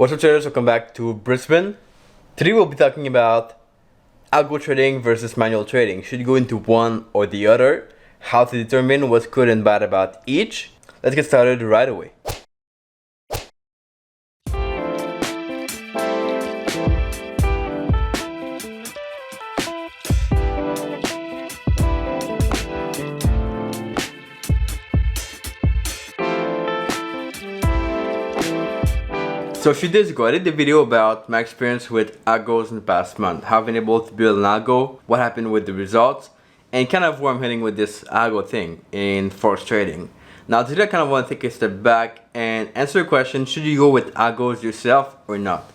What's up, traders? Welcome back to Brisbane. Today we'll be talking about algo trading versus manual trading. Should you go into one or the other? How to determine what's good and bad about each? Let's get started right away. So a few days ago, I did a video about my experience with algos in the past month, how I've been able to build an algo, what happened with the results, and kind of where I'm heading with this algo thing in forex trading. Now today I kind of want to take a step back and answer the question, should you go with algos yourself or not?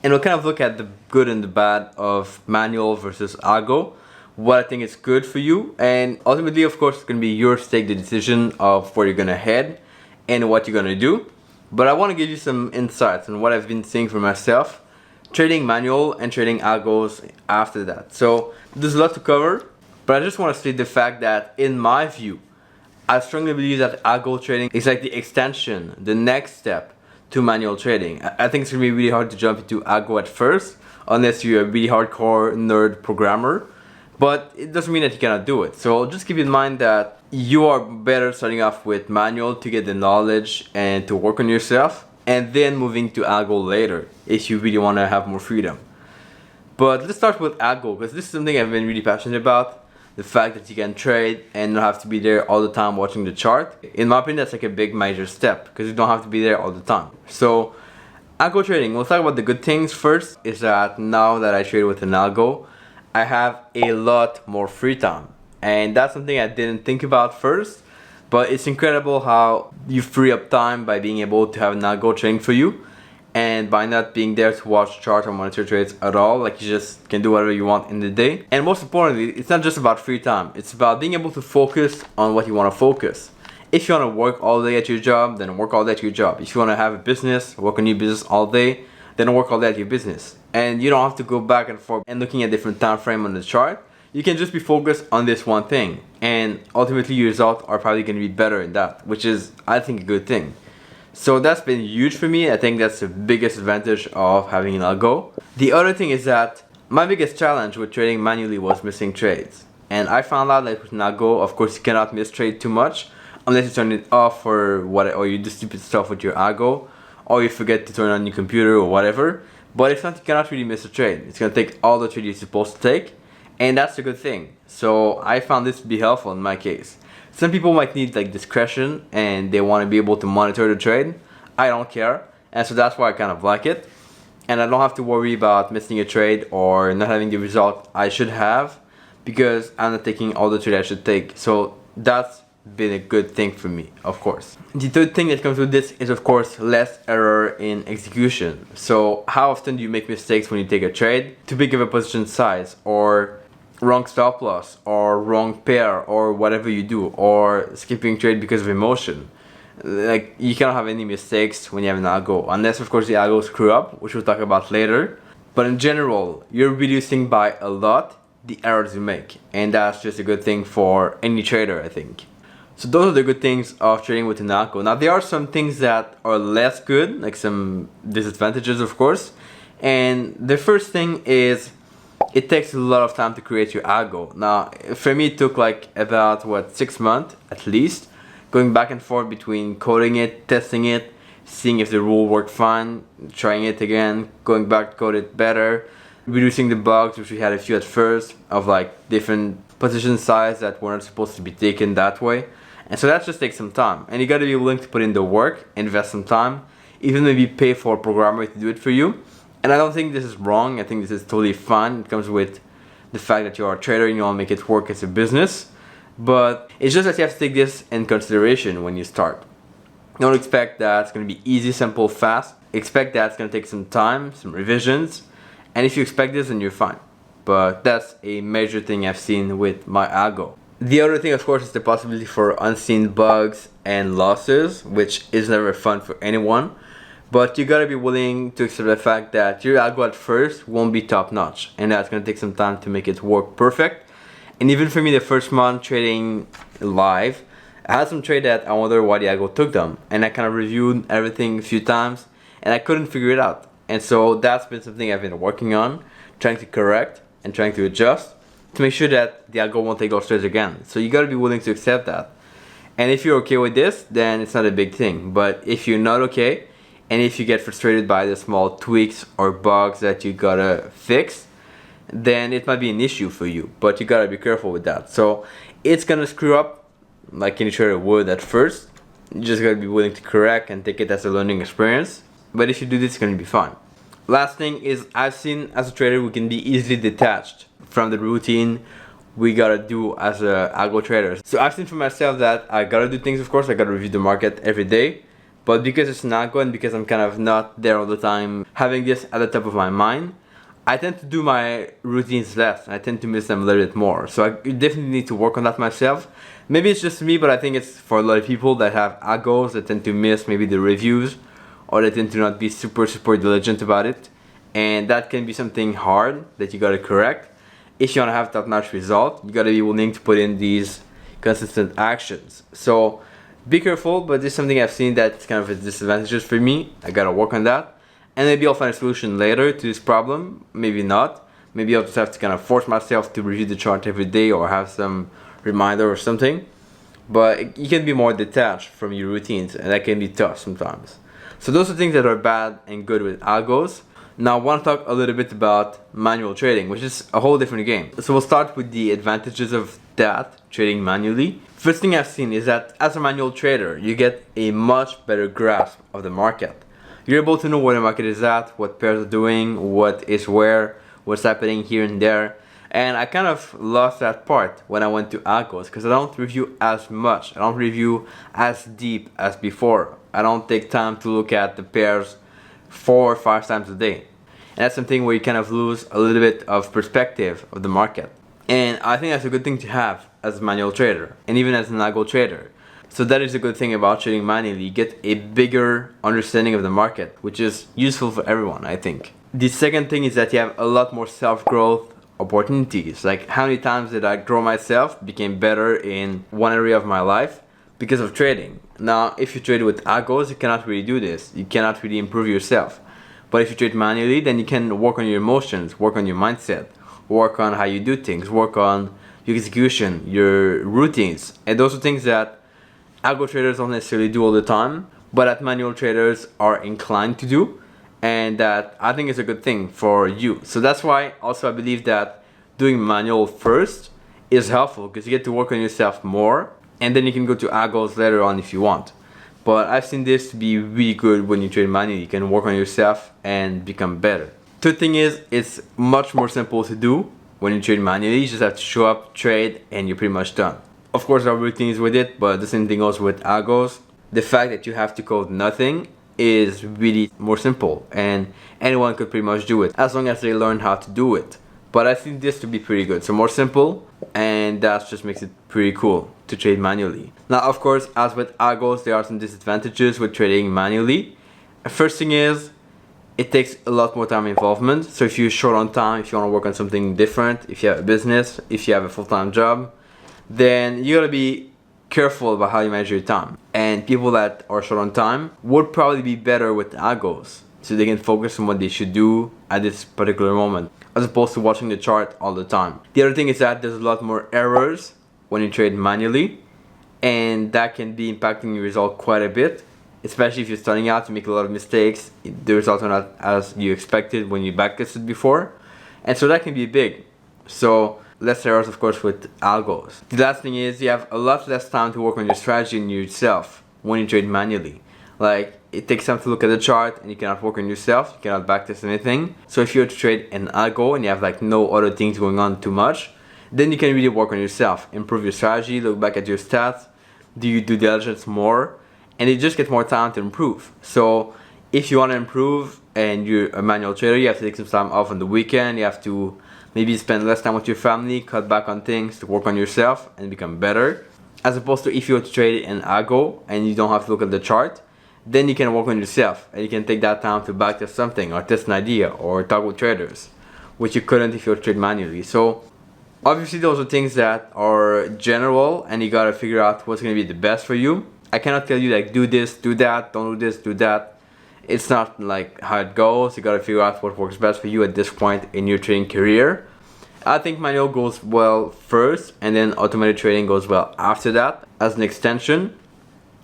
And we'll kind of look at the good and the bad of manual versus algo, what I think is good for you, and ultimately of course it's going to be yours to take the decision of where you're going to head and what you're going to do. But I want to give you some insights on what I've been seeing for myself, trading manual and trading algos after that. So there's a lot to cover, but I just want to state the fact that in my view, I strongly believe that algo trading is like the extension, the next step to manual trading. I think it's going to be really hard to jump into algo at first, unless you're a really hardcore nerd programmer. But it doesn't mean that you cannot do it. So just keep in mind that you are better starting off with manual to get the knowledge and to work on yourself, and then moving to algo later if you really want to have more freedom. But let's start with algo, because this is something I've been really passionate about. The fact that you can trade and not have to be there all the time watching the chart. In my opinion, that's like a big major step, because you don't have to be there all the time. So algo trading, we'll talk about the good things first. Is that now that I trade with an algo, I have a lot more free time, and that's something I didn't think about first, but it's incredible how you free up time by being able to have an algo trading for you, and by not being there to watch chart or monitor trades at all. Like, you just can do whatever you want in the day. And most importantly, it's not just about free time, it's about being able to focus on what you want to focus. If you want to work all day at your job, then work all day at your job. If you want to have a business, work on your business all day, then work all day at your business. And you don't have to go back and forth and looking at different time frame on the chart. You can just be focused on this one thing, and ultimately your results are probably going to be better in that, which is, I think, a good thing. So that's been huge for me. I think that's the biggest advantage of having an algo. The other thing is that my biggest challenge with trading manually was missing trades, and I found out that with an algo, of course, you cannot miss trade too much unless you turn it off or you do stupid stuff with your algo, or you forget to turn on your computer or whatever. But if not, you cannot really miss a trade. It's going to take all the trade you're supposed to take, and that's a good thing. So I found this to be helpful in my case. Some people might need like discretion and they want to be able to monitor the trade. I don't care, and so that's why I kind of like it. And I don't have to worry about missing a trade or not having the result I should have, because I'm not taking all the trade I should take. So that's been a good thing for me, of course. The third thing that comes with this is, of course, less error in execution. So how often do you make mistakes when you take a trade? Too big of a position size, or wrong stop loss, or wrong pair, or whatever you do, or skipping trade because of emotion. Like, you cannot have any mistakes when you have an algo, unless of course the algo screw up, which we'll talk about later. But in general, you're reducing by a lot the errors you make, and that's just a good thing for any trader, I think. So those are the good things of trading with an algo. Now there are some things that are less good, like some disadvantages, of course. And the first thing is, it takes a lot of time to create your algo. Now for me it took like about 6 months at least, going back and forth between coding it, testing it, seeing if the rule worked fine, trying it again, going back to code it better, reducing the bugs, which we had a few at first, of like different position size that weren't supposed to be taken that way. And so that just takes some time, and you gotta be willing to put in the work, invest some time, even maybe pay for a programmer to do it for you. And I don't think this is wrong. I think this is totally fine. It comes with the fact that you are a trader and you want to make it work as a business. But it's just that you have to take this in consideration when you start. Don't expect that it's going to be easy, simple, fast. Expect that it's going to take some time, some revisions. And if you expect this, then you're fine. But that's a major thing I've seen with my algo. The other thing, of course, is the possibility for unseen bugs and losses, which is never fun for anyone. But you gotta be willing to accept the fact that your algo at first won't be top notch, and that's gonna take some time to make it work perfect. And even for me, the first month trading live, I had some trade that I wonder why the algo took them, and I kind of reviewed everything a few times, and I couldn't figure it out. And so that's been something I've been working on, trying to correct and trying to adjust to make sure that the algo won't take those trades again. So you gotta be willing to accept that. And if you're okay with this, then it's not a big thing. But if you're not okay, and if you get frustrated by the small tweaks or bugs that you gotta fix, then it might be an issue for you. But you gotta be careful with that. So it's gonna screw up like any trader would at first. You just gotta be willing to correct and take it as a learning experience. But if you do this, it's gonna be fun. Last thing is, I've seen as a trader we can be easily detached from the routine we gotta do as a algo trader. So I've seen for myself that I gotta do things, of course, I gotta review the market every day. But because it's an algo and because I'm kind of not there all the time, having this at the top of my mind, I tend to do my routines less and I tend to miss them a little bit more. So I definitely need to work on that myself. Maybe it's just me, but I think it's for a lot of people that have algos that tend to miss maybe the reviews, or they tend to not be super diligent about it. And that can be something hard that you gotta correct. If you wanna have top-notch result, you gotta be willing to put in these consistent actions. So be careful, but this is something I've seen that's kind of a disadvantage for me. I gotta work on that. And maybe I'll find a solution later to this problem, maybe not. Maybe I'll just have to kind of force myself to review the chart every day or have some reminder or something. But you can be more detached from your routines, and that can be tough sometimes. So those are things that are bad and good with algos. Now I want to talk a little bit about manual trading, which is a whole different game. So we'll start with the advantages of that, trading manually. First thing I've seen is that as a manual trader, you get a much better grasp of the market. You're able to know where the market is at, what pairs are doing, what is where, what's happening here and there. And I kind of lost that part when I went to algos because I don't review as much. I don't review as deep as before. I don't take time to look at the pairs 4 or 5 times a day. And that's something where you kind of lose a little bit of perspective of the market. And I think that's a good thing to have as a manual trader and even as an algo trader. So that is a good thing about trading manually. You get a bigger understanding of the market, which is useful for everyone, I think. The second thing is that you have a lot more self-growth opportunities. Like, how many times did I grow myself, became better in one area of my life because of trading? Now, if you trade with algos, you cannot really do this. You cannot really improve yourself. But if you trade manually, then you can work on your emotions, work on your mindset, work on how you do things, work on your execution, your routines. And those are things that algo traders don't necessarily do all the time, but that manual traders are inclined to do, and that I think is a good thing for you. So that's why also I believe that doing manual first is helpful, because you get to work on yourself more, and then you can go to algos later on if you want. But I've seen this to be really good when you trade manually. You can work on yourself and become better. Third thing is, it's much more simple to do when you trade manually. You just have to show up, trade, and you're pretty much done. Of course, there are routines with it, but the same thing goes with algos. The fact that you have to code nothing is really more simple, and anyone could pretty much do it as long as they learn how to do it. But I think this to be pretty good. So more simple, and that just makes it pretty cool to trade manually. Now, of course, as with algos, there are some disadvantages with trading manually. First thing is, it takes a lot more time involvement. So if you're short on time, if you want to work on something different, if you have a business, if you have a full-time job, then you gotta be careful about how you manage your time. And people that are short on time would probably be better with algos, so they can focus on what they should do at this particular moment, as opposed to watching the chart all the time. The other thing is that there's a lot more errors when you trade manually, and that can be impacting your result quite a bit, especially if you're starting out. You make a lot of mistakes, the results are not as you expected when you backtested before, and so that can be big. So less errors, of course, with algos. The last thing is, you have a lot less time to work on your strategy and yourself when you trade manually. Like, it takes time to look at the chart, and you cannot work on yourself, you cannot backtest anything. So if you're to trade an algo and you have like no other things going on too much, then you can really work on yourself, improve your strategy, look back at your stats, do your due diligence more, and you just get more time to improve. So if you want to improve and you're a manual trader, you have to take some time off on the weekend. You have to maybe spend less time with your family, cut back on things to work on yourself and become better. As opposed to if you were to trade an algo and you don't have to look at the chart, then you can work on yourself and you can take that time to backtest something or test an idea or talk with traders, which you couldn't if you were to trade manually. So obviously those are things that are general, and you gotta figure out what's gonna be the best for you. I cannot tell you like do this, do that, don't do this, do that. it's not like how it goes. You gotta figure out what works best for you at this point in your trading career. I think manual goes well first, and then automated trading goes well after that as an extension.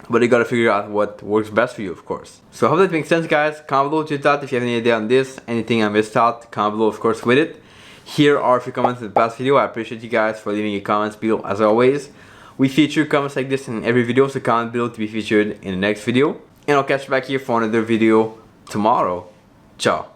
But you gotta figure out what works best for you, of course. So I hope that makes sense, guys. Comment below what you thought. If you have any idea on this, anything I missed out, comment below, of course, with it. Here are a few comments in the past video. I appreciate you guys for leaving your comments below, as always. We feature comments like this in every video, so comment below to be featured in the next video. And I'll catch you back here for another video tomorrow. Ciao.